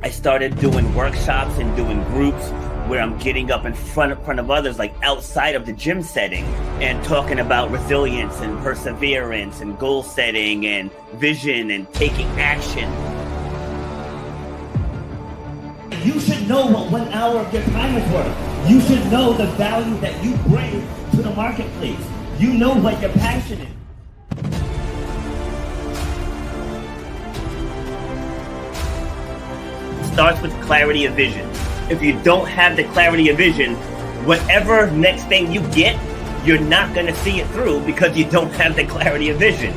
I started doing workshops and doing groups where I'm getting up in front of others, like outside of the gym setting, and talking about resilience and perseverance and goal setting and vision and taking action. You should know what 1 hour of your time is worth. You should know the value that you bring to the marketplace. You know what your passion is. Starts with clarity of vision. If you don't have the clarity of vision, whatever next thing you get, you're not going to see it through because you don't have the clarity of vision.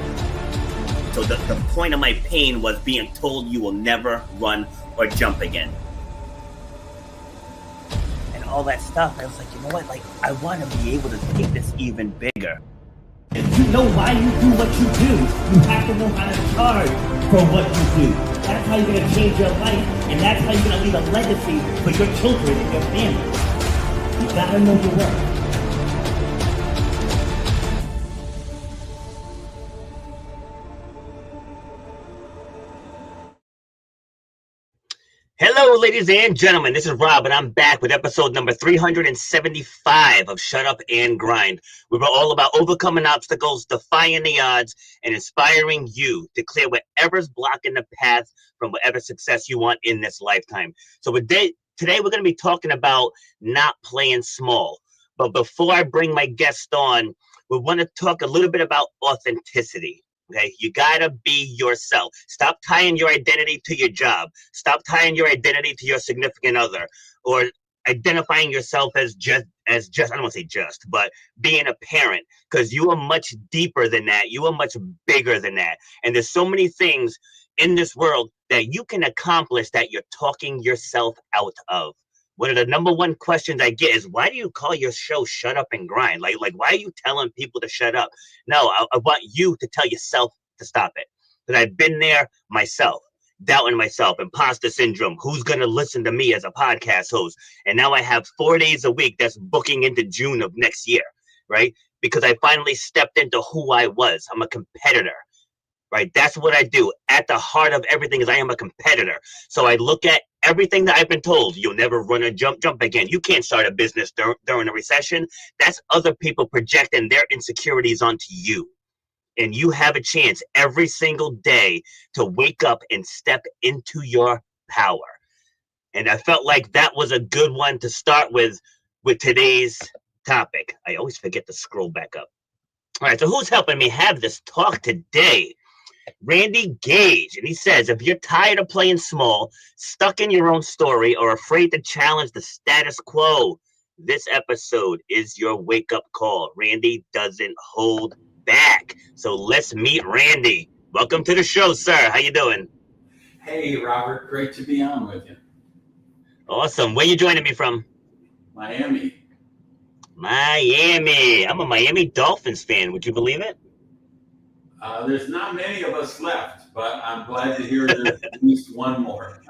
So the point of my pain was being told you will never run or jump again. And all that stuff, I was like, you know what? Like, I want to be able to take this even bigger. If you know why you do what you do, you have to know how to charge for what you do. That's how you're going to change your life, and that's how you're going to leave a legacy for your children and your family. You got to know your worth. Hello, ladies and gentlemen. This is Rob, and I'm back with episode number 375 of Shut Up and Grind. We were all about overcoming obstacles, defying the odds, and inspiring you to clear whatever's blocking the path from whatever success you want in this lifetime. So today we're going to be talking about not playing small. But before I bring my guest on, we want to talk a little bit about authenticity. Okay, you gotta be yourself. Stop tying your identity to your job. Stop tying your identity to your significant other, or identifying yourself as just I don't want to say just, but being a parent, because you are much deeper than that. You are much bigger than that. And there's so many things in this world that you can accomplish that you're talking yourself out of. One of the number one questions I get is, why do you call your show Shut Up and Grind? Like why are you telling people to shut up? No, I want you to tell yourself to stop it. Because I've been there myself, doubting myself, imposter syndrome. Who's going to listen to me as a podcast host? And now I have 4 days a week that's booking into June of next year, right? Because I finally stepped into who I was. I'm a competitor. Right, that's what I do. At the heart of everything is I am a competitor. So I look at everything that I've been told. You'll never run or jump again. You can't start a business during a recession. That's other people projecting their insecurities onto you. And you have a chance every single day to wake up and step into your power. And I felt like that was a good one to start with today's topic. I always forget to scroll back up. All right, so who's helping me have this talk today? Randy Gage, and he says, if you're tired of playing small, stuck in your own story, or afraid to challenge the status quo, this episode is your wake-up call. Randy doesn't hold back. So let's meet Randy. Welcome to the show, sir. How you doing? Hey, Robert. Great to be on with you. Awesome. Where you joining me from? Miami. I'm a Miami Dolphins fan. Would you believe it? There's not many of us left, but I'm glad to hear there's at least one more.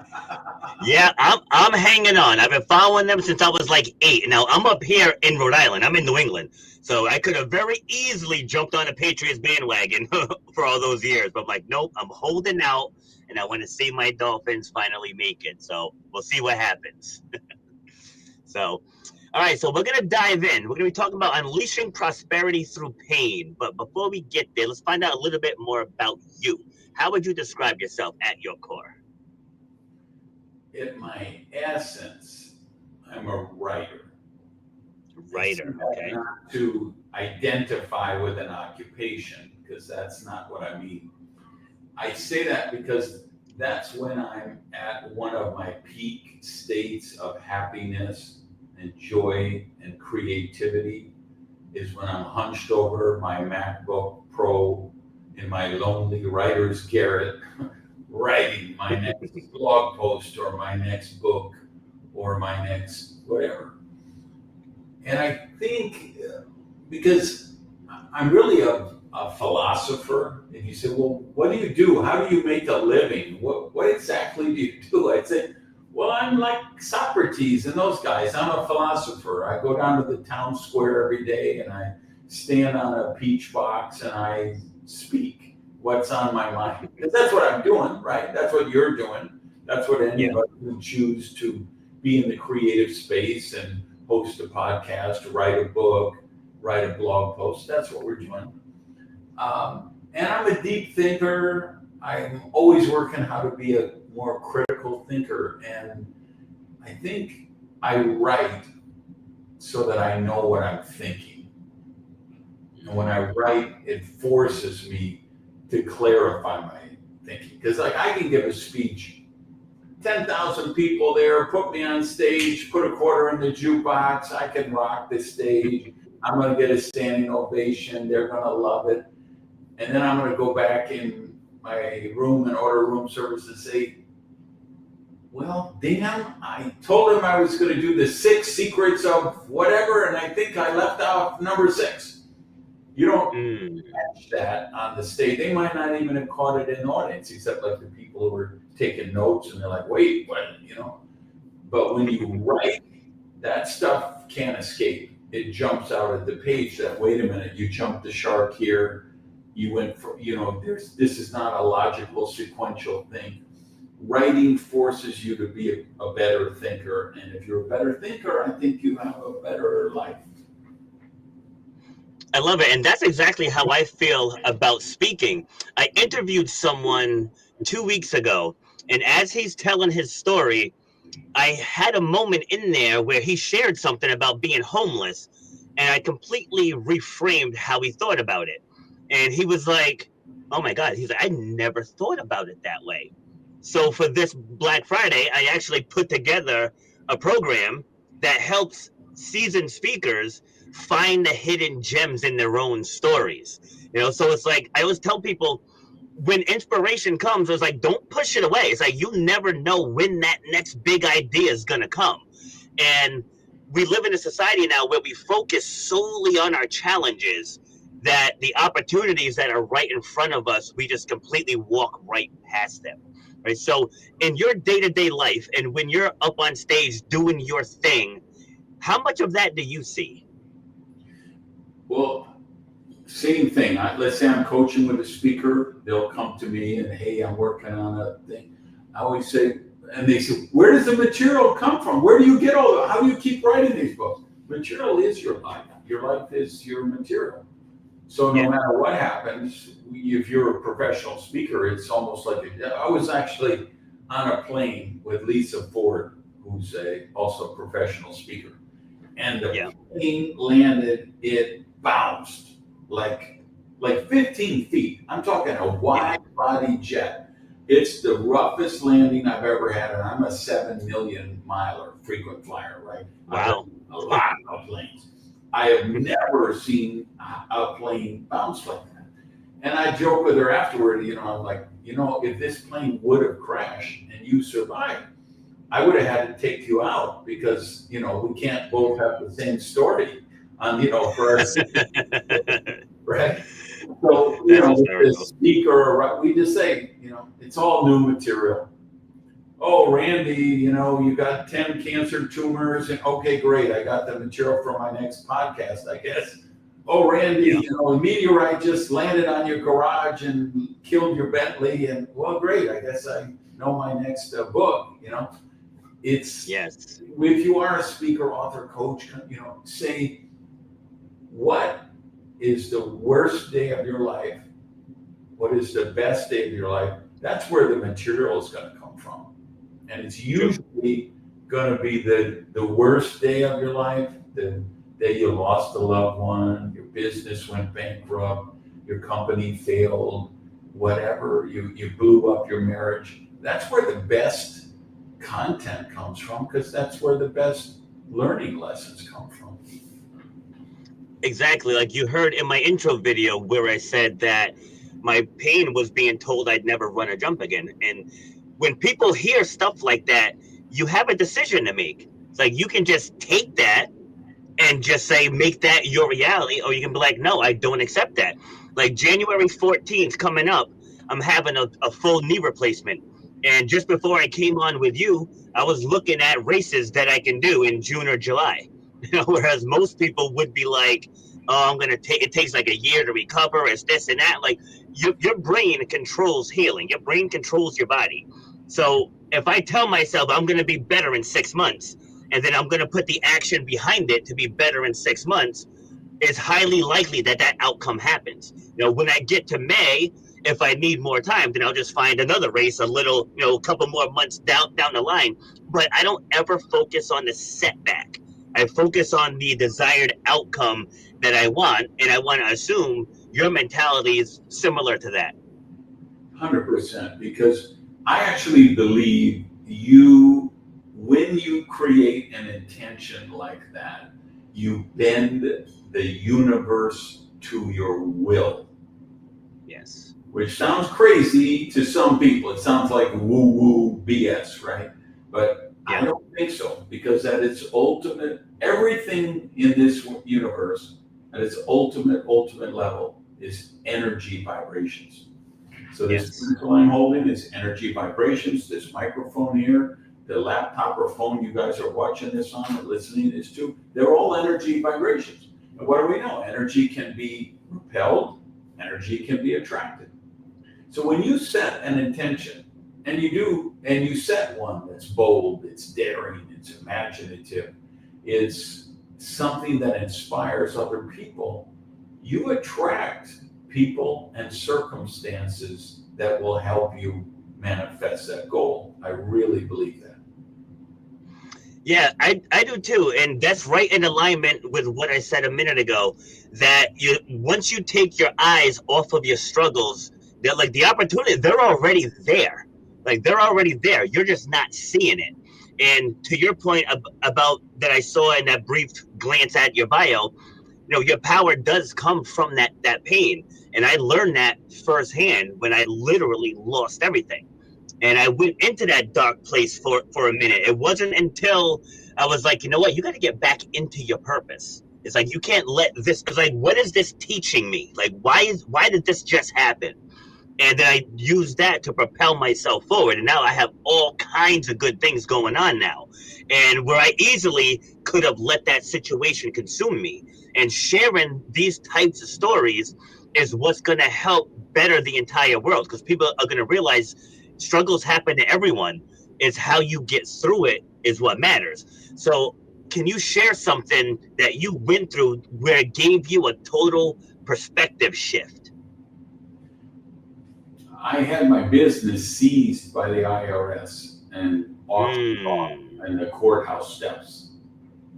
Yeah, I'm hanging on. I've been following them since I was like 8. Now I'm up here in Rhode Island. I'm in New England, so I could have very easily jumped on a Patriots bandwagon for all those years. But I'm like, nope, I'm holding out, and I want to see my Dolphins finally make it. So we'll see what happens. So, all right, so we're going to dive in. We're going to be talking about unleashing prosperity through pain. But before we get there, let's find out a little bit more about you. How would you describe yourself at your core? In my essence, I'm a writer. Writer, okay. Not to identify with an occupation, because that's not what I mean. I say that because that's when I'm at one of my peak states of happiness and joy and creativity, is when I'm hunched over my MacBook Pro in my lonely writer's garret, writing my next blog post or my next book or my next whatever. And I think because I'm really a philosopher, and you say, well, what do you do? How do you make a living? What exactly do you do? I'd say, well, I'm like Socrates and those guys. I'm a philosopher. I go down to the town square every day and I stand on a peach box and I speak what's on my mind. Because that's what I'm doing, right? That's what you're doing. That's what any Yeah. of us who choose to be in the creative space and host a podcast, write a book, write a blog post. That's what we're doing. And I'm a deep thinker. I'm always working how to be a more critical thinker. And I think I write so that I know what I'm thinking. And when I write, it forces me to clarify my thinking. Because like I can give a speech, 10,000 people there, put me on stage, put a quarter in the jukebox, I can rock the stage. I'm going to get a standing ovation. They're going to love it. And then I'm going to go back in my room and order room service and say, well, damn, I told him I was going to do the 6 secrets of whatever, and I think I left out number 6. You don't catch that on the stage. They might not even have caught it in the audience, except like the people who were taking notes, and they're like, wait, what, But when you write, that stuff can't escape. It jumps out at the page that, wait a minute, you jumped the shark here. You went for, this is not a logical sequential thing. Writing forces you to be a better thinker. And if you're a better thinker, I think you have a better life. I love it. And that's exactly how I feel about speaking. I interviewed someone 2 weeks ago, and as he's telling his story, I had a moment in there where he shared something about being homeless, and I completely reframed how he thought about it. And he was like, oh my God, he's like, I never thought about it that way. So for this Black Friday, I actually put together a program that helps seasoned speakers find the hidden gems in their own stories. So it's like, I always tell people, when inspiration comes, it's like, don't push it away. It's like, you never know when that next big idea is going to come. And we live in a society now where we focus solely on our challenges, that the opportunities that are right in front of us, we just completely walk right past them. Right. So in your day-to-day life, and when you're up on stage doing your thing, how much of that do you see? Well, same thing. Let's say I'm coaching with a speaker. They'll come to me and, hey, I'm working on a thing. I always say, and they say, where does the material come from? Where do you get all that? How do you keep writing these books? Material is your life. Your life is your material. So no matter what happens, if you're a professional speaker, it's almost like I was actually on a plane with Lisa Ford, who's also a professional speaker. And the plane landed, it bounced like 15 feet. I'm talking a wide body jet. It's the roughest landing I've ever had, and I'm a 7 million miler, frequent flyer, right? Wow. A lot of planes. I have never seen a plane bounce like that. And I joke with her afterward, I'm like, if this plane would have crashed and you survived, I would have had to take you out because, we can't both have the same story on, for us, right? So, the speaker, we just say, it's all new material. Oh, Randy, you got 10 cancer tumors, and okay, great. I got the material for my next podcast, I guess. Oh, Randy, a meteorite just landed on your garage and killed your Bentley, and well, great. I guess I know my next book. It's if you are a speaker, author, coach, say what is the worst day of your life? What is the best day of your life? That's where the material is going to come from. And it's usually going to be the worst day of your life, the day you lost a loved one, your business went bankrupt, your company failed, whatever, you blew up your marriage. That's where the best content comes from, because that's where the best learning lessons come from. Exactly. Like you heard in my intro video where I said that my pain was being told I'd never run or jump again. And when people hear stuff like that, you have a decision to make. It's like you can just take that and just say, make that your reality, or you can be like, no, I don't accept that. Like January 14th coming up, I'm having a full knee replacement. And just before I came on with you, I was looking at races that I can do in June or July. Whereas most people would be like, oh, it takes like a year to recover, it's this and that. Like your brain controls healing. Your brain controls your body. So if I tell myself I'm going to be better in 6 months, and then I'm going to put the action behind it to be better in 6 months, it's highly likely that that outcome happens. When I get to May, if I need more time, then I'll just find another race a little, a couple more months down the line. But I don't ever focus on the setback. I focus on the desired outcome that I want, and I want to assume your mentality is similar to that. 100%, because I actually believe when you create an intention like that, you bend the universe to your will. Yes. Which sounds crazy to some people. It sounds like woo-woo BS, right? But I don't think so, because at its ultimate, everything in this universe, at its ultimate level, is energy vibrations. So this pencil I'm holding is energy vibrations. This microphone here, the laptop or phone you guys are watching this on or listening to this to, they're all energy vibrations. And what do we know? Energy can be repelled, energy can be attracted. So when you set an intention, and you set one that's bold, it's daring, it's imaginative, it's something that inspires other people, you attract people and circumstances that will help you manifest that goal. I really believe that. Yeah, I do too. And that's right in alignment with what I said a minute ago, that once you take your eyes off of your struggles, they're like the opportunity, they're already there. Like they're already there. You're just not seeing it. And to your point about that I saw in that brief glance at your bio, your power does come from that pain. And I learned that firsthand when I literally lost everything. And I went into that dark place for a minute. It wasn't until I was like, you know what, you got to get back into your purpose. It's like, you can't let this, because like, what is this teaching me? Like, why did this just happen? And then I used that to propel myself forward. And now I have all kinds of good things going on now. And where I easily could have let that situation consume me. And sharing these types of stories is what's going to help better the entire world, because people are going to realize struggles happen to everyone. It's how you get through it is what matters. So can you share something that you went through where it gave you a total perspective shift? I had my business seized by the IRS and auctioned off in the courthouse steps.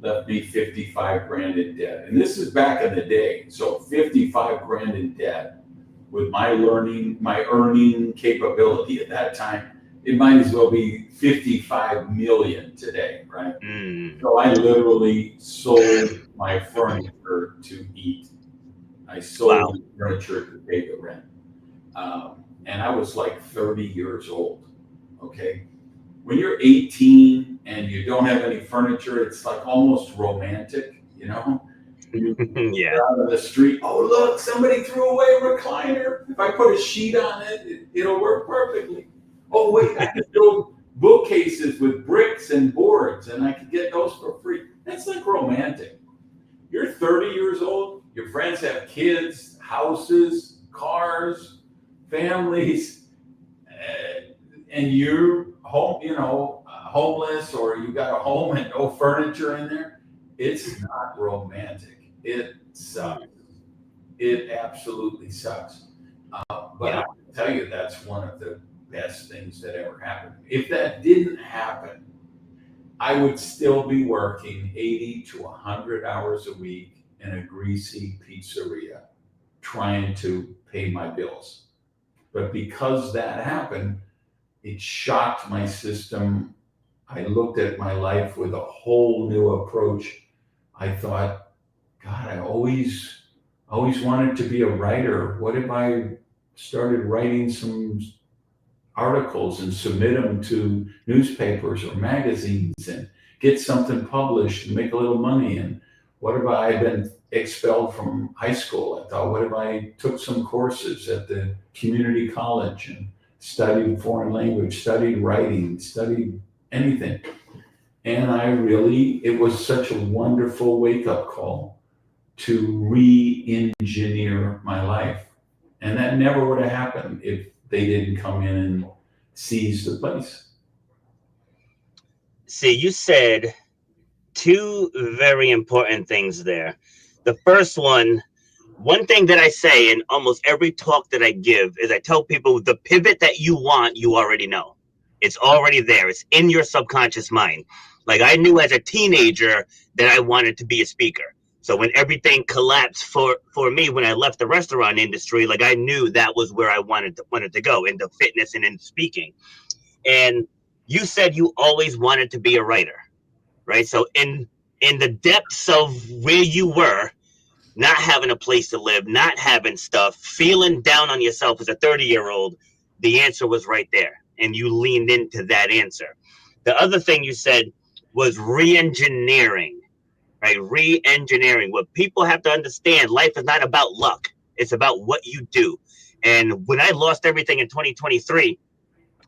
Left me 55 grand in debt. And this is back in the day. So 55 grand in debt with my earning capability at that time, it might as well be 55 million today, right? So I literally sold my furniture to eat. I sold the furniture to pay the rent. And I was like 30 years old, okay? When you're 18 and you don't have any furniture, it's like almost romantic, You out on the street, oh, look, somebody threw away a recliner. If I put a sheet on it, it'll work perfectly. Oh, wait, I can build bookcases with bricks and boards, and I can get those for free. That's like romantic. You're 30 years old, your friends have kids, houses, cars, families, and you're home, homeless, or you got a home and no furniture in there. It's not romantic. It sucks. It absolutely sucks. But I can tell you that's one of the best things that ever happened. If that didn't happen, I would still be working 80 to 100 hours a week in a greasy pizzeria trying to pay my bills. But because that happened, it shocked my system. I looked at my life with a whole new approach. I thought, God, I always wanted to be a writer. What if I started writing some articles and submit them to newspapers or magazines and get something published and make a little money? And what if I had been expelled from high school? I thought, what if I took some courses at the community college and studied foreign language, studied writing, studied anything? And it was such a wonderful wake-up call to re-engineer my life. And that never would have happened if they didn't come in and seize the place. See, you said two very important things there. The first one thing that I say in almost every talk that I give is I tell people the pivot that you want, you already know. It's already there. It's in your subconscious mind. Like I knew as a teenager that I wanted to be a speaker. So when everything collapsed for me when I left the restaurant industry, like I knew that was where I wanted to go, into fitness and into speaking. And you said you always wanted to be a writer, right? So in the depths of where you were, not having a place to live, not having stuff, feeling down on yourself as a 30-year-old, the answer was right there. And you leaned into that answer. The other thing you said was re-engineering, right? Re-engineering. What people have to understand, life is not about luck. It's about what you do. And when I lost everything in 2023,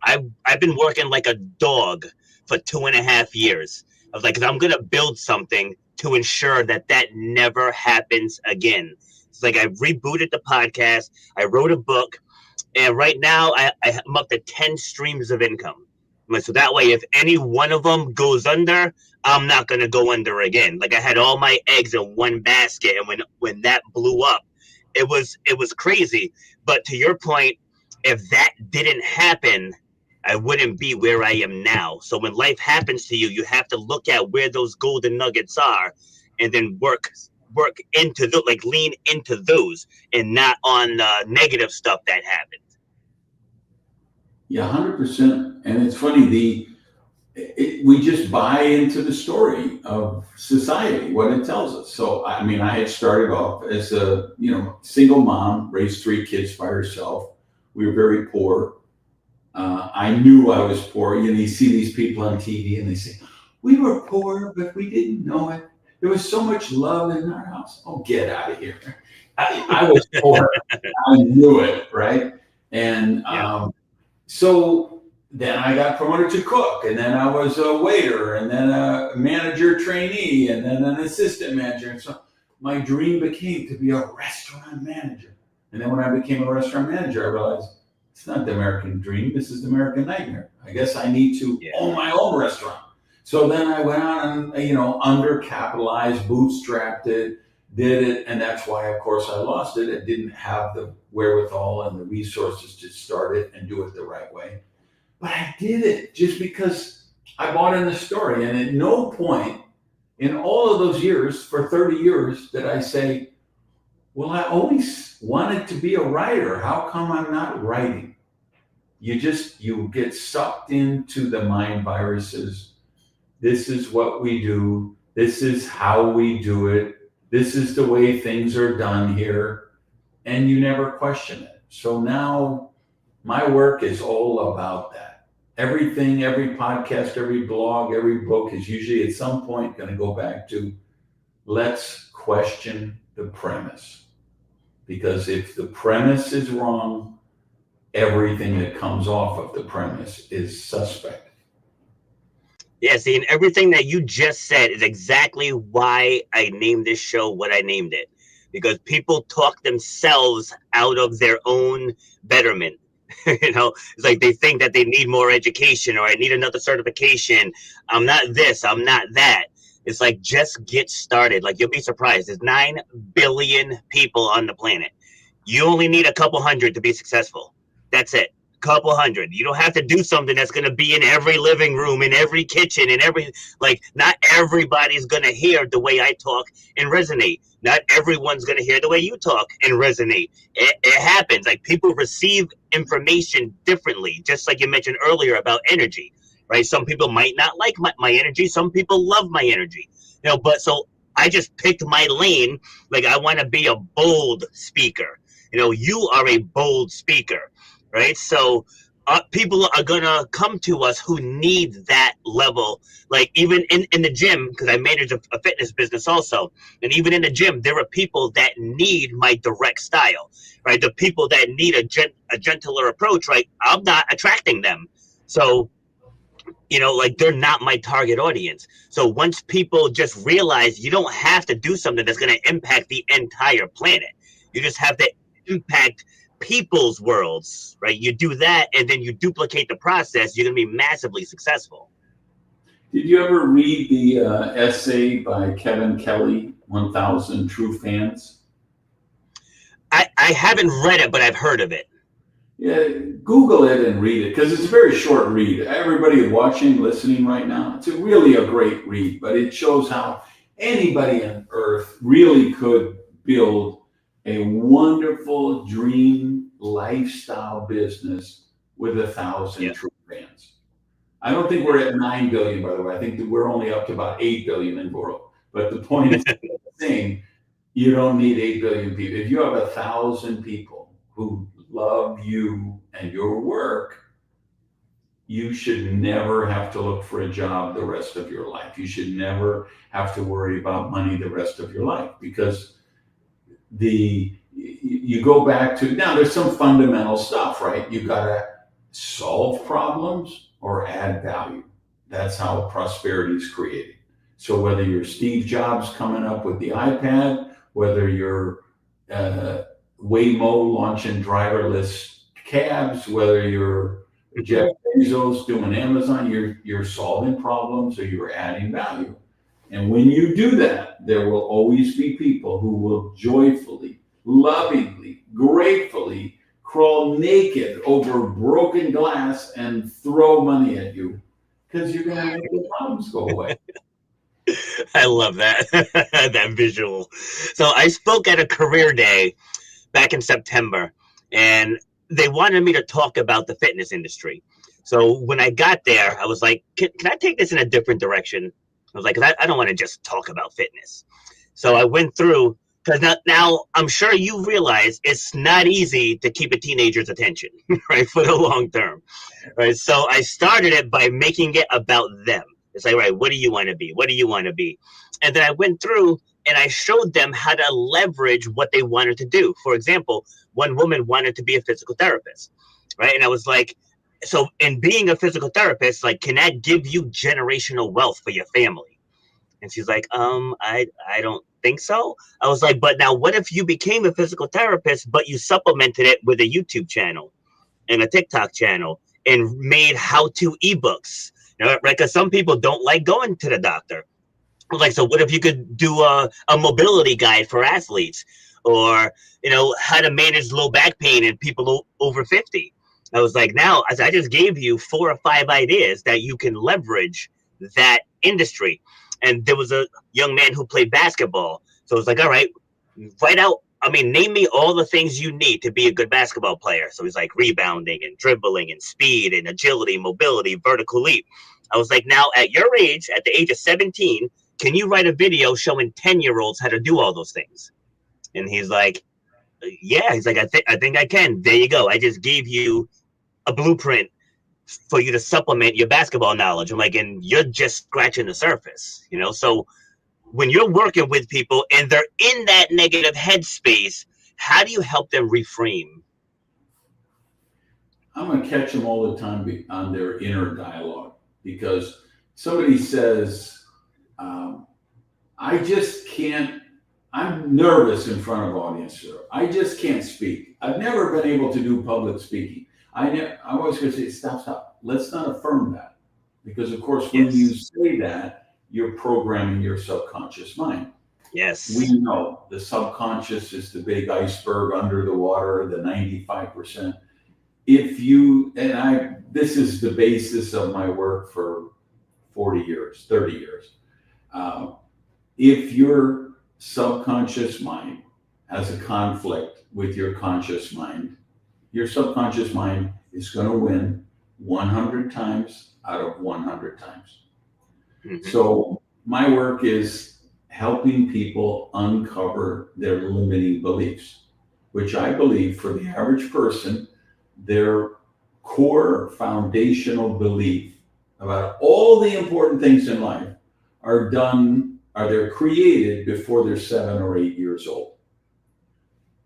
I've been working like a dog for 2.5 years. I was like, 'cause I'm gonna build something to ensure that that never happens again. It's like I rebooted the podcast, I wrote a book, and right now I'm up to 10 streams of income. So that way, if any one of them goes under, I'm not gonna go under again. Like I had all my eggs in one basket, and when that blew up, it was crazy. But to your point, if that didn't happen, I wouldn't be where I am now. So when life happens to you, you have to look at where those golden nuggets are, and then work into like lean into those, and not on negative stuff that happened. Yeah, 100%. And it's funny, we just buy into the story of society, what it tells us. So, I mean, I had started off as a, single mom, raised 3 kids by herself. We were very poor. I knew I was poor. You see these people on TV and they say, we were poor, but we didn't know it. There was so much love in our house. Oh, get out of here. I was poor. I knew it, right? And so then I got promoted to cook, and then I was a waiter, and then a manager trainee, and then an assistant manager. And so my dream became to be a restaurant manager. And then when I became a restaurant manager, I realized it's not the American dream. This is the American nightmare. I guess I need to own my own restaurant. So then I went on and, undercapitalized, bootstrapped it, did it. And that's why, of course, I lost it. I didn't have the wherewithal and the resources to start it and do it the right way. But I did it just because I bought in the story. And at no point in all of those years, for 30 years, did I say, well, I always wanted to be a writer. How come I'm not writing? You get sucked into the mind viruses. This is what we do. This is how we do it. This is the way things are done here. And you never question it. So now my work is all about that. Everything, every podcast, every blog, every book is usually at some point going to go back to, let's question the premise. Because if the premise is wrong, everything that comes off of the premise is suspect. Yeah, see, and everything that you just said is exactly why I named this show what I named it. Because people talk themselves out of their own betterment. It's like they think that they need more education, or I need another certification. I'm not this, I'm not that. It's like, just get started. Like, you'll be surprised. There's 9 billion people on the planet. You only need a couple hundred to be successful. That's it. Couple hundred. You don't have to do something that's going to be in every living room, in every kitchen, in every, like, not everybody's going to hear the way I talk and resonate. Not everyone's going to hear the way you talk and resonate. It happens. Like, people receive information differently, just like you mentioned earlier about energy. Right? Some people might not like my energy. Some people love my energy. But so I just picked my lane. Like, I want to be a bold speaker. You are a bold speaker, right? So people are going to come to us who need that level. Like, even in the gym, because I manage a fitness business also. And even in the gym, there are people that need my direct style, right? The people that need a gentler approach, right? I'm not attracting them. So, like, they're not my target audience. So once people just realize you don't have to do something that's going to impact the entire planet, you just have to impact people's worlds, right? You do that and then you duplicate the process, you're going to be massively successful. Did you ever read the essay by Kevin Kelly, 1000 True Fans? I haven't read it, but I've heard of it. Yeah, Google it and read it because it's a very short read. Everybody watching, listening right now, it's really a great read, but it shows how anybody on earth really could build a wonderful dream lifestyle business with 1,000 true fans. I don't think we're at 9 billion, by the way. I think that we're only up to about 8 billion in the world. But the point is saying you don't need 8 billion people. If you have 1,000 people who love you and your work, you should never have to look for a job the rest of your life. You should never have to worry about money the rest of your life, because you go back to, now there's some fundamental stuff, right? You got to solve problems or add value. That's how prosperity is created. So whether you're Steve Jobs coming up with the iPad, whether you're Waymo launching driverless cabs, whether you're Jeff Bezos doing Amazon, you're solving problems or you're adding value. And when you do that, there will always be people who will joyfully, lovingly, gratefully crawl naked over broken glass and throw money at you, because you're going to make the problems go away. I love that, that visual. So I spoke at a career day back in September, and they wanted me to talk about the fitness industry. So when I got there, I was like, can I take this in a different direction? I was like, 'cause I don't want to just talk about fitness. So I went through, because now I'm sure you realize it's not easy to keep a teenager's attention, right, for the long term, right? So I started it by making it about them. It's like, right, what do you want to be? What do you want to be? And then I went through and I showed them how to leverage what they wanted to do. For example, one woman wanted to be a physical therapist, right? And I was like, so in being a physical therapist, like, can that give you generational wealth for your family? And she's like, I don't think so. I was like, but now what if you became a physical therapist, but you supplemented it with a YouTube channel and a TikTok channel and made how-to ebooks, you know, right? Because some people don't like going to the doctor. I was like, so what if you could do a mobility guide for athletes, or, you know, how to manage low back pain in people over 50? I was like, now I just gave you 4 or 5 ideas that you can leverage that industry. And there was a young man who played basketball. So it's like, all right, write out, name me all the things you need to be a good basketball player. So he's like rebounding and dribbling and speed and agility, mobility, vertical leap. I was like, now at your age, at the age of 17, can you write a video showing 10-year-olds how to do all those things? And he's like, yeah. He's like, I think I can. There you go. I just gave you a blueprint for you to supplement your basketball knowledge. I'm like, and you're just scratching the surface, you know? So when you're working with people and they're in that negative headspace, how do you help them reframe? I'm going to catch them all the time on their inner dialogue, because somebody says, I just can't, I'm nervous in front of audiences. I just can't speak. I've never been able to do public speaking. I always going to say, stop. Let's not affirm that. Because of course, when you say that, you're programming your subconscious mind. Yes. We know the subconscious is the big iceberg under the water, the 95%. This is the basis of my work for 40 years, 30 years. If your subconscious mind has a conflict with your conscious mind, your subconscious mind is going to win 100 times out of 100 times. Mm-hmm. So my work is helping people uncover their limiting beliefs, which I believe for the average person, their core foundational belief about all the important things in life they're created before they're 7 or 8 years old.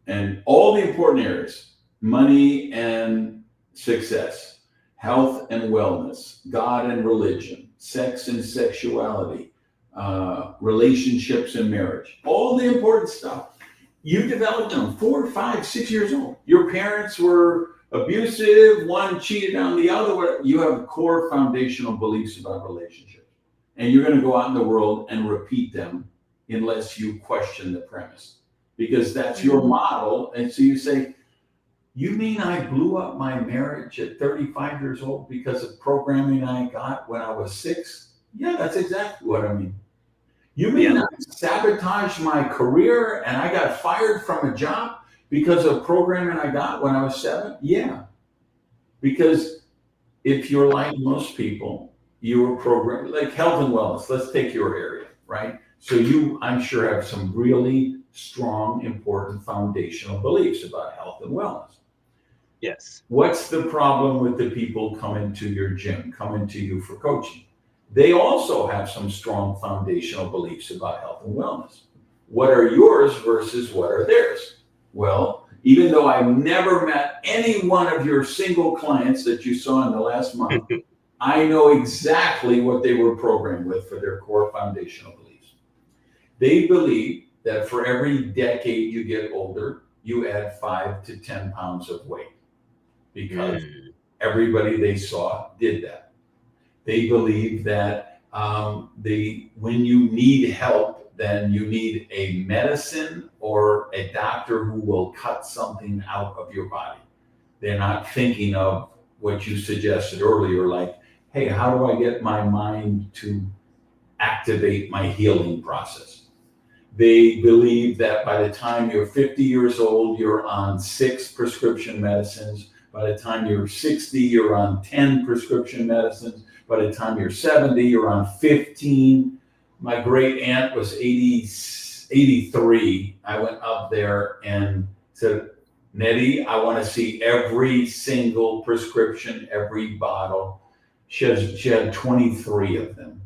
And all the important areas, money and success, health and wellness, God and religion, sex and sexuality, relationships and marriage, all the important stuff You developed them 4, 5, 6 years old. Your parents were abusive, one cheated on the other. You have core foundational beliefs about relationships. And you're going to go out in the world and repeat them unless you question the premise. Because that's your model. And so you say, you mean I blew up my marriage at 35 years old because of programming I got when I was 6? Yeah, that's exactly what I mean. You mean I sabotaged my career and I got fired from a job because of programming I got when I was 7? Yeah. Because if you're like most people, you were programmed, like health and wellness. Let's take your area, right? So you, I'm sure, have some really strong, important foundational beliefs about health and wellness. Yes. What's the problem with the people coming to your gym, coming to you for coaching? They also have some strong foundational beliefs about health and wellness. What are yours versus what are theirs? Well, even though I never met any one of your single clients that you saw in the last month, I know exactly what they were programmed with for their core foundational beliefs. They believe that for every decade you get older, you add 5 to 10 pounds of weight because everybody they saw did that. They believe that when you need help, then you need a medicine or a doctor who will cut something out of your body. They're not thinking of what you suggested earlier, like, hey, how do I get my mind to activate my healing process? They believe that by the time you're 50 years old, you're on 6 prescription medicines. By the time you're 60, you're on 10 prescription medicines. By the time you're 70, you're on 15. My great aunt was 83. I went up there and said, Nettie, I want to see every single prescription, every bottle. She had 23 of them.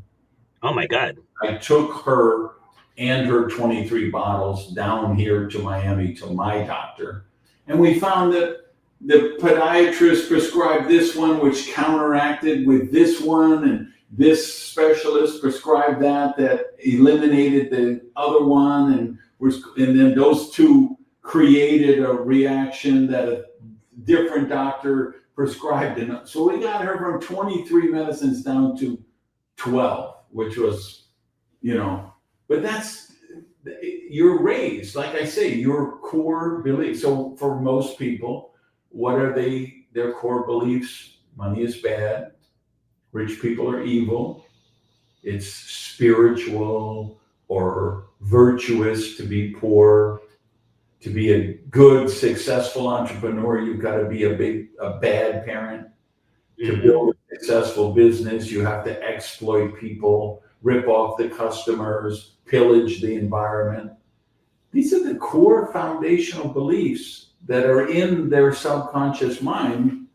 Oh my God. I took her and her 23 bottles down here to Miami to my doctor. And we found that the podiatrist prescribed this one, which counteracted with this one, and this specialist prescribed that eliminated the other one, and then those two created a reaction that a different doctor prescribed. And so we got her from 23 medicines down to 12, which was, but that's, you're raised, like I say, your core beliefs. So for most people, what are their core beliefs? Money is bad. Rich people are evil. It's spiritual or virtuous to be poor. To be a good, successful entrepreneur, you've got to be a bad parent. To build a successful business, you have to exploit people, rip off the customers, pillage the environment. These are the core foundational beliefs that are in their subconscious mind.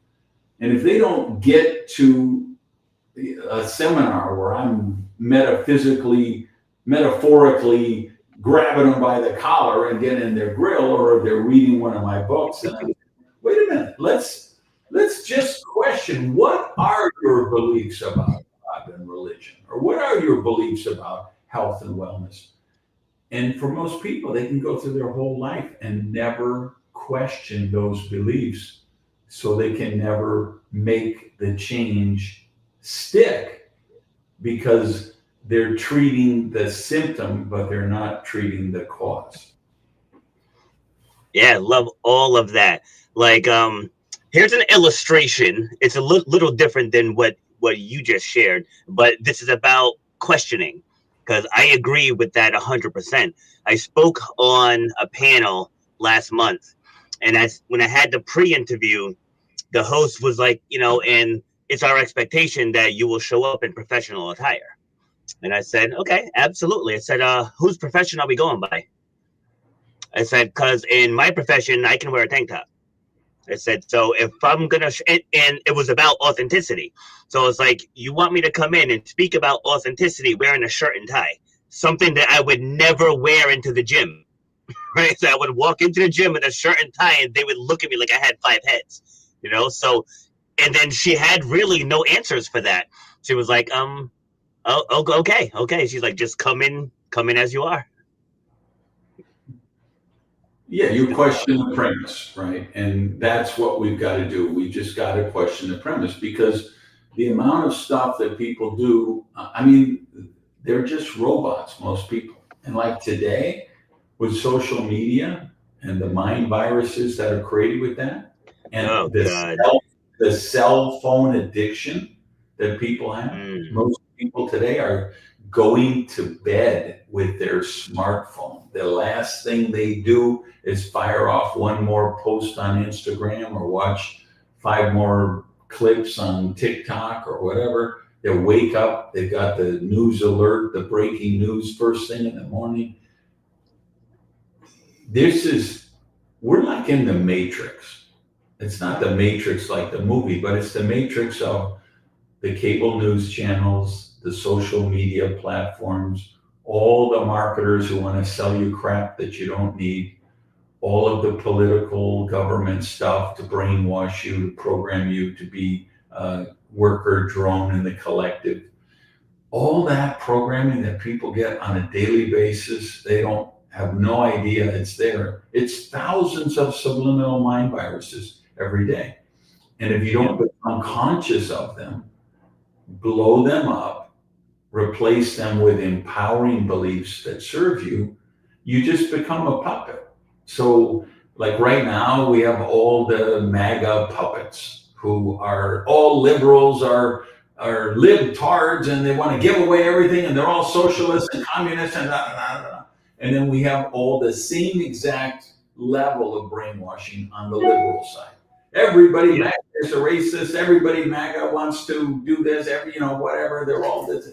And if they don't get to a seminar where I'm metaphorically grabbing them by the collar and getting in their grill, or they're reading one of my books, and I'm, wait a minute, let's just question, what are your beliefs about God and religion? Or what are your beliefs about health and wellness? And for most people, they can go through their whole life and never question those beliefs, so they can never make the change stick, because they're treating the symptom, but they're not treating the cause. Yeah, love all of that. Like, here's an illustration. It's a little different than what you just shared, but this is about questioning, because I agree with that 100%. I spoke on a panel last month, and when I had the pre-interview, the host was like, and it's our expectation that you will show up in professional attire. And I said, okay, absolutely. I said, whose profession are we going by? I said, because in my profession, I can wear a tank top. I said, so if I'm going to, and it was about authenticity. So it's like, you want me to come in and speak about authenticity wearing a shirt and tie, something that I would never wear into the gym, right? So I would walk into the gym with a shirt and tie, and they would look at me like I had 5 heads, So, and then she had really no answers for that. She was like, oh, okay. She's like, just come in as you are. Yeah, you question the premise, right? And that's what we've got to do. We just got to question the premise because the amount of stuff that people do, I mean, they're just robots, most people. And like today, with social media and the mind viruses that are created with that, and Oh God. the cell phone addiction that people have, Mm. most people today are going to bed with their smartphone. The last thing they do is fire off one more post on Instagram or watch five more clips on TikTok or whatever. They wake up, they've got the news alert, the breaking news first thing in the morning. This is, we're like in the Matrix. It's not the Matrix like the movie, but it's the Matrix of the cable news channels, the social media platforms, all the marketers who want to sell you crap that you don't need, all of the political government stuff to brainwash you, to program you to be a worker drone in the collective. All that programming that people get on a daily basis, they don't have no idea it's there. It's thousands of subliminal mind viruses every day. And if you don't become conscious of them, blow them up, replace them with empowering beliefs that serve you, you just become a puppet. So, like right now, we have all the MAGA puppets who are all liberals, are libtards, and they want to give away everything, and they're all socialists and communists, and da, da, da, da. And then we have all the same exact level of brainwashing on the liberal side. Everybody Yeah. MAGA is a racist. Everybody MAGA wants to do this. Whatever. They're all this.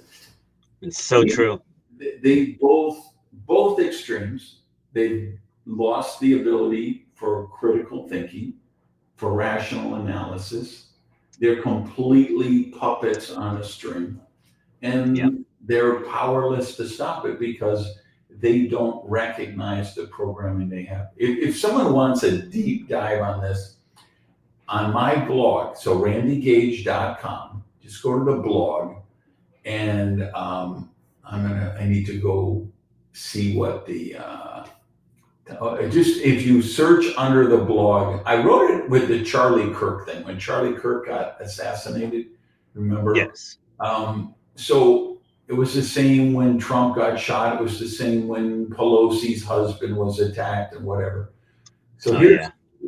It's so true. They both extremes. They've lost the ability for critical thinking, for rational analysis. They're completely puppets on a string, and Yeah. they're powerless to stop it because they don't recognize the programming they have. If someone wants a deep dive on this, on my blog, so randygage.com, just go to the blog, and I need to go see what the just if you search under the blog, I wrote it with the Charlie Kirk thing when Charlie Kirk got assassinated. Remember? Yes. So it was the same when Trump got shot. It was the same when Pelosi's husband was attacked and whatever. So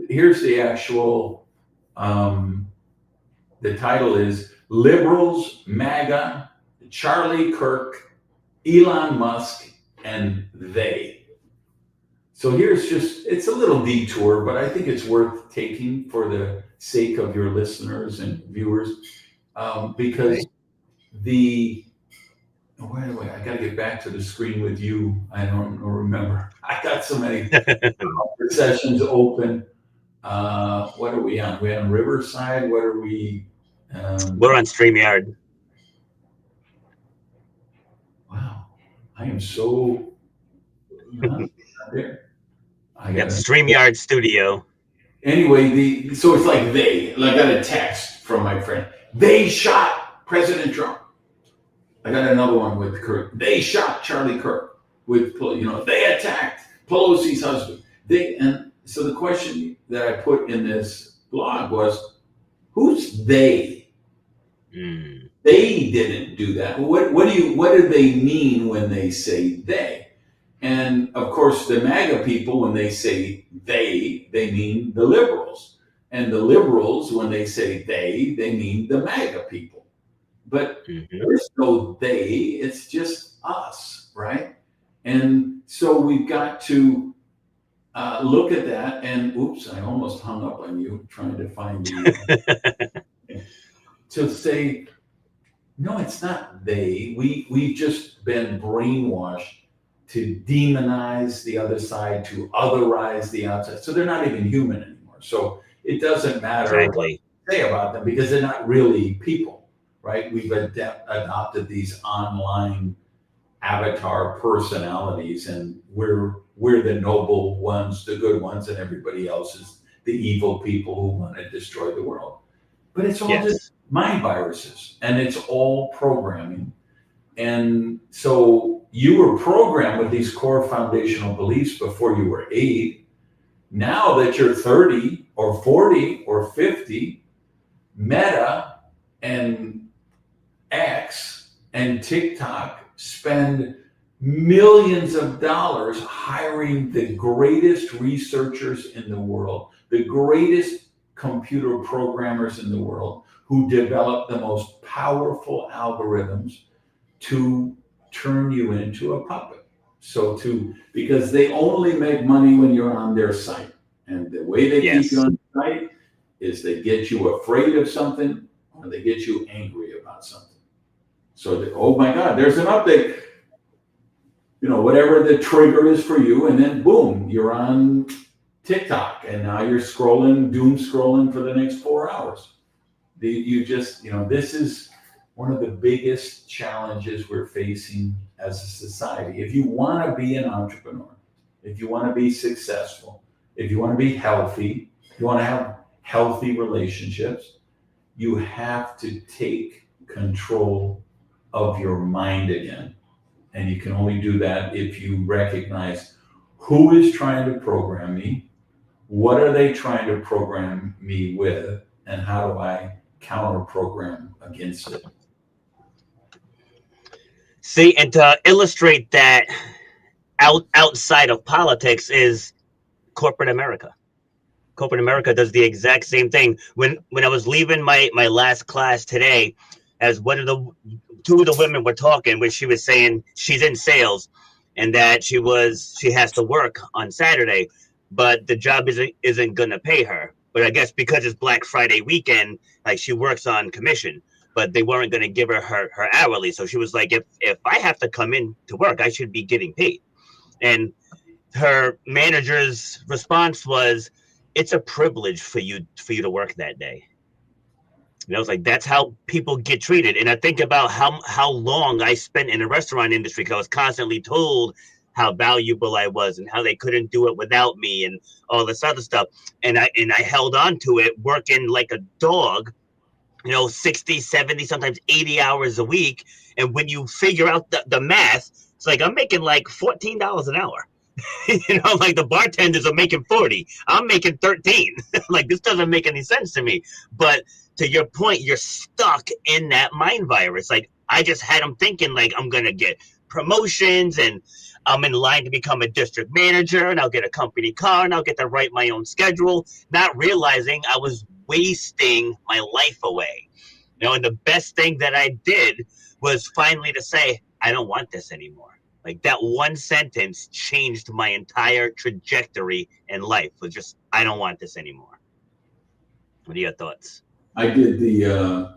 here's the actual. The title is Liberals, MAGA, Charlie Kirk, Elon Musk, and They. So it's a little detour, but I think it's worth taking for the sake of your listeners and viewers, because wait, I got to get back to the screen with you. I don't remember. I got so many sessions open. What are we on? We're on Riverside. What are we? We're on StreamYard. Wow, I am so not there. StreamYard Studio. Anyway, so it's like I got a text from my friend. They shot President Trump. I got another one with Kirk. They shot Charlie Kirk with, they attacked Pelosi's husband. And so the question that I put in this blog was, who's they? Mm. They didn't do that. What do they mean when they say they? And of course, the MAGA people, when they say they mean the liberals. And the liberals, when they say they mean the MAGA people. But there's no they, it's just us, right? And so we've got to look at that. And oops, I almost hung up on you trying to find the to say, no, it's not they. We've just been brainwashed to demonize the other side, to otherize the outside. So they're not even human anymore. So it doesn't matter what you say about them because they're not really people, right? We've adopted these online avatar personalities, and we're the noble ones, the good ones, and everybody else is the evil people who want to destroy the world. But it's all just mind viruses, and it's all programming. And so you were programmed with these core foundational beliefs before you were 8. Now that you're 30 or 40 or 50, Meta and X and TikTok spend millions of dollars hiring the greatest researchers in the world, the greatest computer programmers in the world, who develop the most powerful algorithms to turn you into a puppet. Because they only make money when you're on their site. And the way they keep you on the site is they get you afraid of something, or they get you angry about something. So, oh my God, there's an update. Whatever the trigger is for you, and then boom, you're on TikTok, and now you're doom scrolling for the next 4 hours. This is one of the biggest challenges we're facing as a society. If you want to be an entrepreneur, if you want to be successful, if you want to be healthy, if you want to have healthy relationships, you have to take control of your mind again. And you can only do that if you recognize who is trying to program me, what are they trying to program me with, and how do I counter program against it. See, and to illustrate that, outside of politics is corporate America. Corporate America does the exact same thing. When I was leaving my last class today, as two of the women were talking, where she was saying she's in sales and that she has to work on Saturday, but the job isn't gonna pay her. But I guess because it's Black Friday weekend, like, she works on commission, but they weren't gonna give her hourly. So she was like, if I have to come in to work, I should be getting paid. And her manager's response was, it's a privilege for you to work that day. And I was like, that's how people get treated. And I think about how long I spent in the restaurant industry, because I was constantly told how valuable I was and how they couldn't do it without me and all this other stuff. And I held on to it, working like a dog, 60, 70, sometimes 80 hours a week. And when you figure out the math, it's like I'm making like $14 an hour. Like the bartenders are making 40. I'm making 13. Like, this doesn't make any sense to me. But to your point, you're stuck in that mind virus. Like, I just had them thinking like I'm gonna get promotions and I'm in line to become a district manager and I'll get a company car and I'll get to write my own schedule, not realizing I was wasting my life away. And the best thing that I did was finally to say, I don't want this anymore. Like, that one sentence changed my entire trajectory in life. Was just, I don't want this anymore. What are your thoughts? I did that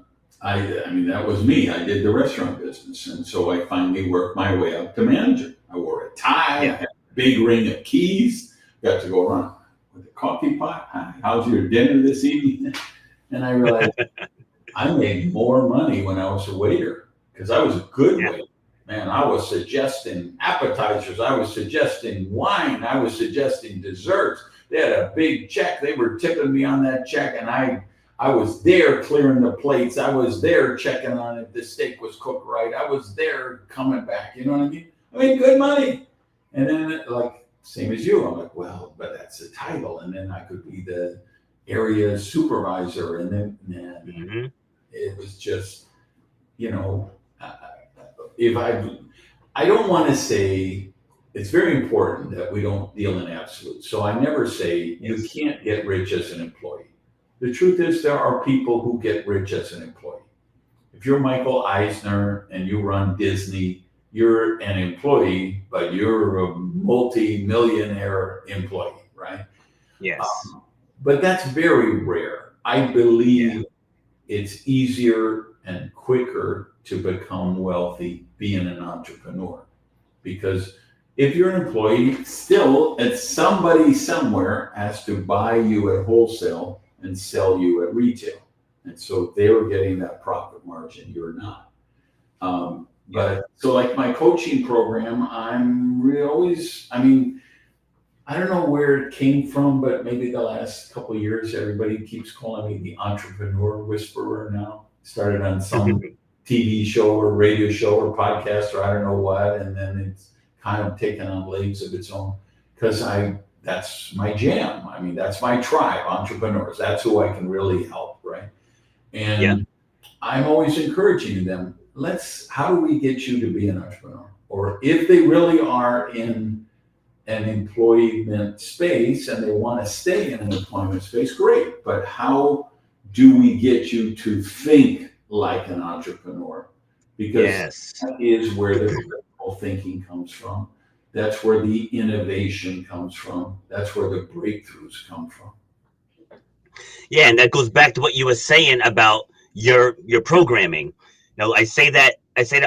was me. I did the restaurant business. And so I finally worked my way up to manager. I wore a tie, had a big ring of keys, got to go around with a coffee pot. Hi, how's your dinner this evening? And I realized I made more money when I was a waiter, because I was a good waiter. Man, I was suggesting appetizers. I was suggesting wine. I was suggesting desserts. They had a big check. They were tipping me on that check, and I was there clearing the plates. I was there checking on if the steak was cooked right. I was there coming back. You know what I mean? I made good money. And then, like, same as you, I'm like, well, but that's the title. And then I could be the area supervisor. And then it was just, I don't want to say, it's very important that we don't deal in absolutes. So I never say you can't get rich as an employee. The truth is, there are people who get rich as an employee. If you're Michael Eisner and you run Disney, you're an employee, but you're a multi-millionaire employee, right? Yes. But that's very rare. I believe it's easier and quicker to become wealthy being an entrepreneur. Because if you're an employee, still, somebody somewhere has to buy you at wholesale and sell you at retail. And so they're getting that profit margin, you're not. But so, like, my coaching program, I don't know where it came from, but maybe the last couple of years, everybody keeps calling me the entrepreneur whisperer now. Started on some TV show or radio show or podcast or I don't know what, and then it's kind of taken on legs of its own, because I that's my jam. I mean, that's my tribe, entrepreneurs. That's who I can really help, right? Yeah. And I'm always encouraging them, how do we get you to be an entrepreneur? Or if they really are in an employment space and they want to stay in an employment space, great. But how do we get you to think like an entrepreneur? Because Yes. that is where the critical thinking comes from. That's where the innovation comes from. That's where the breakthroughs come from. Yeah, and that goes back to what you were saying about your programming. I say that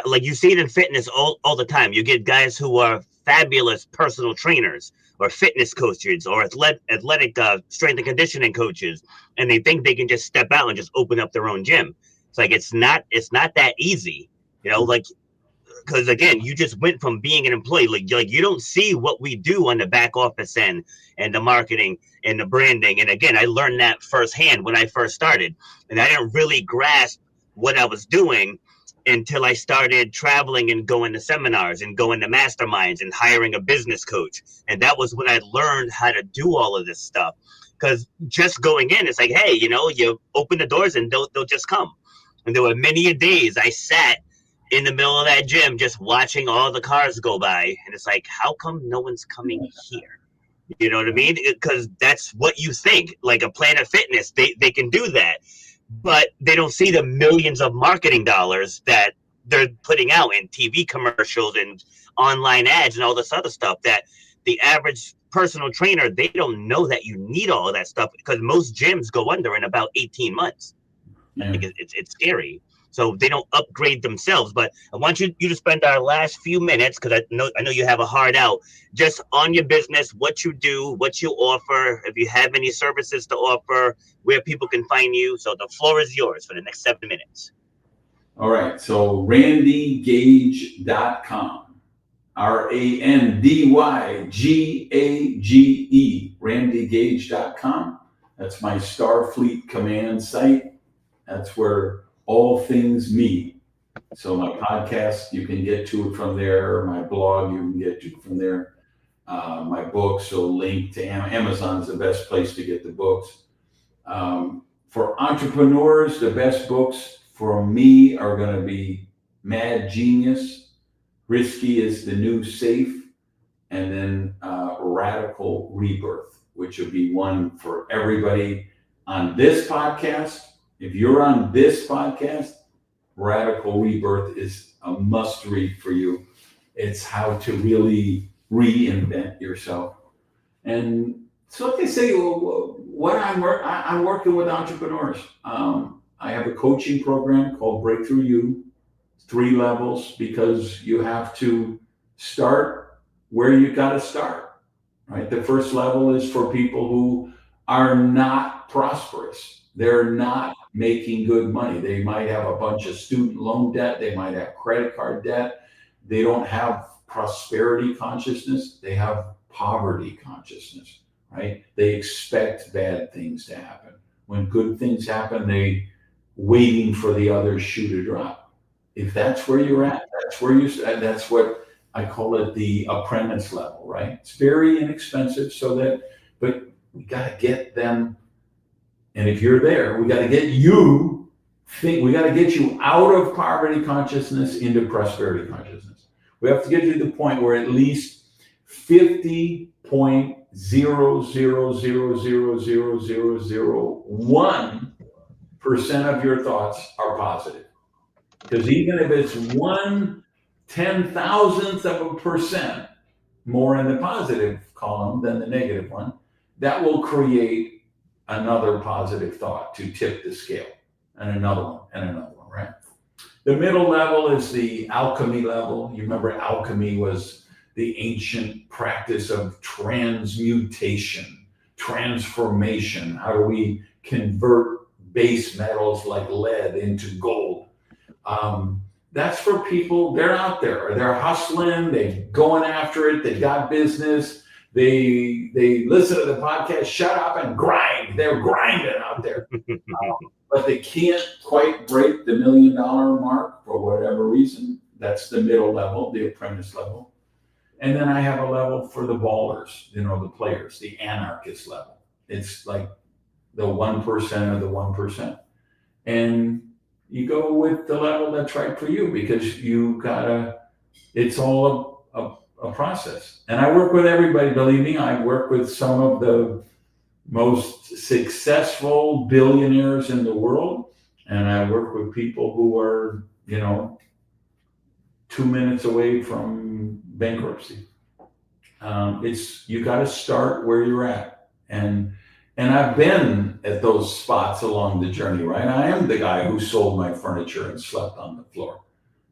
like you see it in fitness all the time. You get guys who are fabulous personal trainers or fitness coaches or athletic strength and conditioning coaches, and they think they can just step out and just open up their own gym. It's like it's not that easy. Like, because again, you just went from being an employee, like you don't see what we do on the back office end and the marketing and the branding. And again, I learned that firsthand when I first started, and I didn't really grasp what I was doing until I started traveling and going to seminars and going to masterminds and hiring a business coach. And that was when I learned how to do all of this stuff. Because just going in, it's like, hey, you open the doors and they'll just come. And there were many days I sat in the middle of that gym just watching all the cars go by, and it's like, how come no one's coming here? You know what I mean? Because that's what you think. Like a Planet Fitness, they can do that, but they don't see the millions of marketing dollars that they're putting out in TV commercials and online ads and all this other stuff that the average personal trainer, they don't know that you need all of that stuff, because most gyms go under in about 18 months. Yeah. Like it's scary. So they don't upgrade themselves. But I want you to spend our last few minutes, because I know you have a hard out, just on your business, what you do, what you offer, if you have any services to offer, where people can find you. So the floor is yours for the next 7 minutes. All right. So randygage.com. RANDYGAGE, randygage.com. That's my Starfleet command site. That's where all things meet. So my podcast, you can get to it from there. My blog, you can get to it from there. My books, so link to Amazon's the best place to get the books. For entrepreneurs, the best books for me are going to be Mad Genius, Risky is the New Safe, and then Radical Rebirth, which will be one for everybody on this podcast. If you're on this podcast, Radical Rebirth is a must read for you. It's how to really reinvent yourself. And so like I say, what I'm working with entrepreneurs. I have a coaching program called Breakthrough You, 3 levels, because you have to start where you got to start, right? The first level is for people who are not prosperous. They're not making good money. They might have a bunch of student loan debt. They might have credit card debt. They don't have prosperity consciousness. They have poverty consciousness, right? They expect bad things to happen. When good things happen, they waiting for the other shoe to drop. If that's where you're at, that's what I call it, the apprentice level, right? It's very inexpensive, but we got to get them. And if you're there, we got to get you out of poverty consciousness into prosperity consciousness. We have to get you to the point where at least 50.0000001% of your thoughts are positive. Because even if it's 1/10,000th% more in the positive column than the negative one, that will create another positive thought to tip the scale, and another one, right? The middle level is the alchemy level. You remember alchemy was the ancient practice of transmutation, transformation. How do we convert base metals like lead into gold? That's for people, they're out there, they're hustling, they're going after it, they got business. They listen to the podcast, shut up and grind. They're grinding out there. But they can't quite break the $1 million mark for whatever reason. That's the middle level, the apprentice level. And then I have a level for the ballers, the players, the anarchist level. It's like the 1% of the 1%. And you go with the level that's right for you, because it's all a process. And I work with everybody, believe me. I work with some of the most successful billionaires in the world. And I work with people who are, 2 minutes away from bankruptcy. You got to start where you're at. And I've been at those spots along the journey, right? I am the guy who sold my furniture and slept on the floor.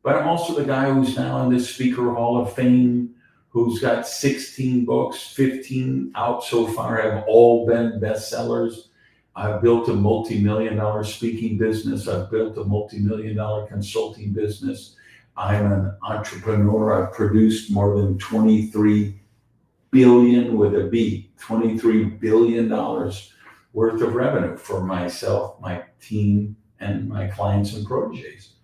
But I'm also the guy who's now in the Speaker Hall of Fame, who's got 16 books, 15 out so far, have all been bestsellers. I've built a multi-million-dollar speaking business. I've built a multi-million-dollar consulting business. I'm an entrepreneur. I've produced more than 23 billion with a B, $23 billion worth of revenue for myself, my team, and my clients and proteges.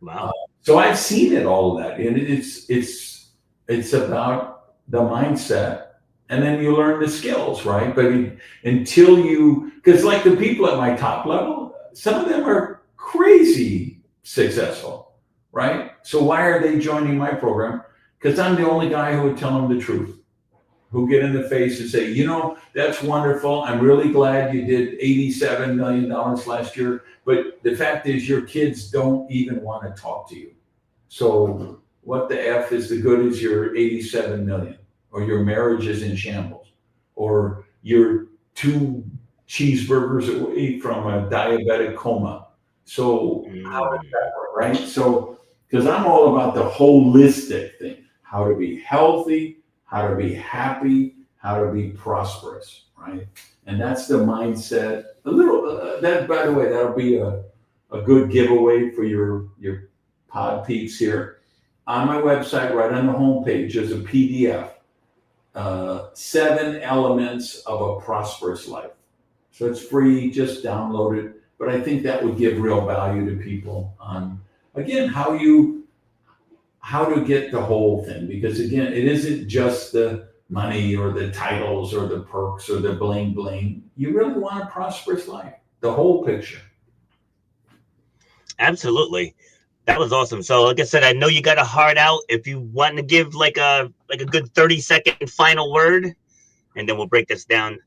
Wow. So I've seen it, all of that. And it's about the mindset. And then you learn the skills, right? But because like the people at my top level, some of them are crazy successful, right? So why are they joining my program? Because I'm the only guy who would tell them the truth, who get in the face and say, that's wonderful. I'm really glad you did $87 million last year. But the fact is, your kids don't even want to talk to you. So what the F is the good is your 87 million, or your marriage is in shambles, or you're 2 cheeseburgers away from a diabetic coma. So how does that work, right? So, because I'm all about the holistic thing, how to be healthy, how to be happy, how to be prosperous, right? And that's the mindset. That, by the way, that'll be a good giveaway for your pod peeps here. On my website, right on the homepage, there's a PDF, 7 Elements of a Prosperous Life. So it's free, just download it. But I think that would give real value to people on, again, how to get the whole thing. Because again, it isn't just the money or the titles or the perks or the bling bling. You really want a prosperous life, the whole picture. Absolutely. That was awesome. So like I said, I know you got a heart out. If you want to give like a good 30-second final word, and then we'll break this down.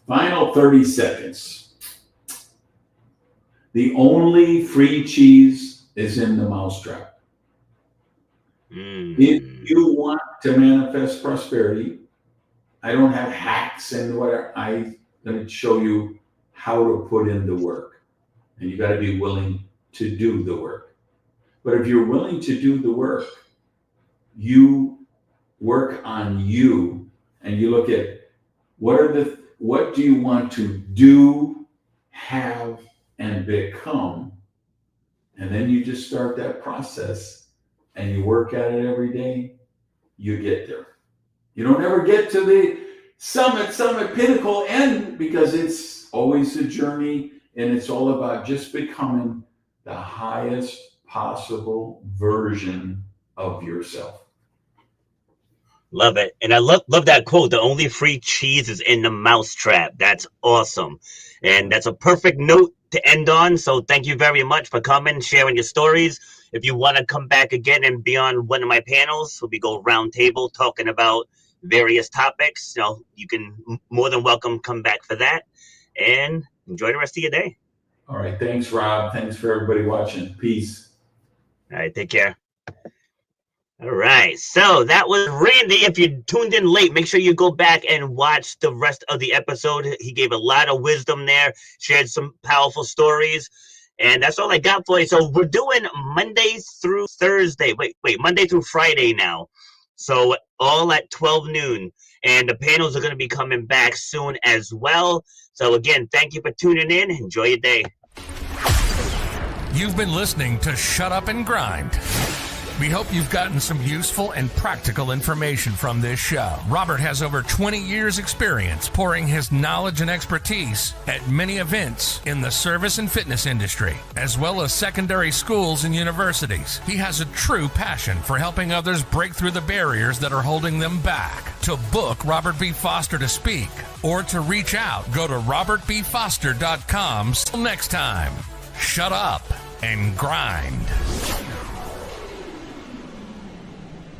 Final 30 seconds. The only free cheese is in the mousetrap. If you want to manifest prosperity, I don't have hacks and whatever. Let me show you how to put in the work. And you got to be willing to do the work. But if you're willing to do the work, you work on you, and you look at what do you want to do, have, and become, and then you just start that process, and you work at it every day. You get there. You don't ever get to the summit, pinnacle, end, because it's always a journey, and it's all about just becoming the highest possible version of yourself. Love it. And I love that quote. The only free cheese is in the mousetrap. That's awesome. And that's a perfect note to end on. So thank you very much for coming, sharing your stories. If you want to come back again and be on one of my panels, we go round table talking about various topics. You can more than welcome come back for that, and enjoy the rest of your day. All right. Thanks, Rob. Thanks for everybody watching. Peace. All right. Take care. All right. So that was Randy. If you tuned in late, make sure you go back and watch the rest of the episode. He gave a lot of wisdom there, shared some powerful stories. And that's all I got for you. So we're doing Monday through Thursday. Monday through Friday now. So all at 12 noon. And the panels are going to be coming back soon as well. So again, thank you for tuning in. Enjoy your day. You've been listening to Shut Up and Grind. We hope you've gotten some useful and practical information from this show. Robert has over 20 years experience pouring his knowledge and expertise at many events in the service and fitness industry, as well as secondary schools and universities. He has a true passion for helping others break through the barriers that are holding them back. To book Robert B. Foster to speak or to reach out, go to robertbfoster.com. Till next time, shut up and grind.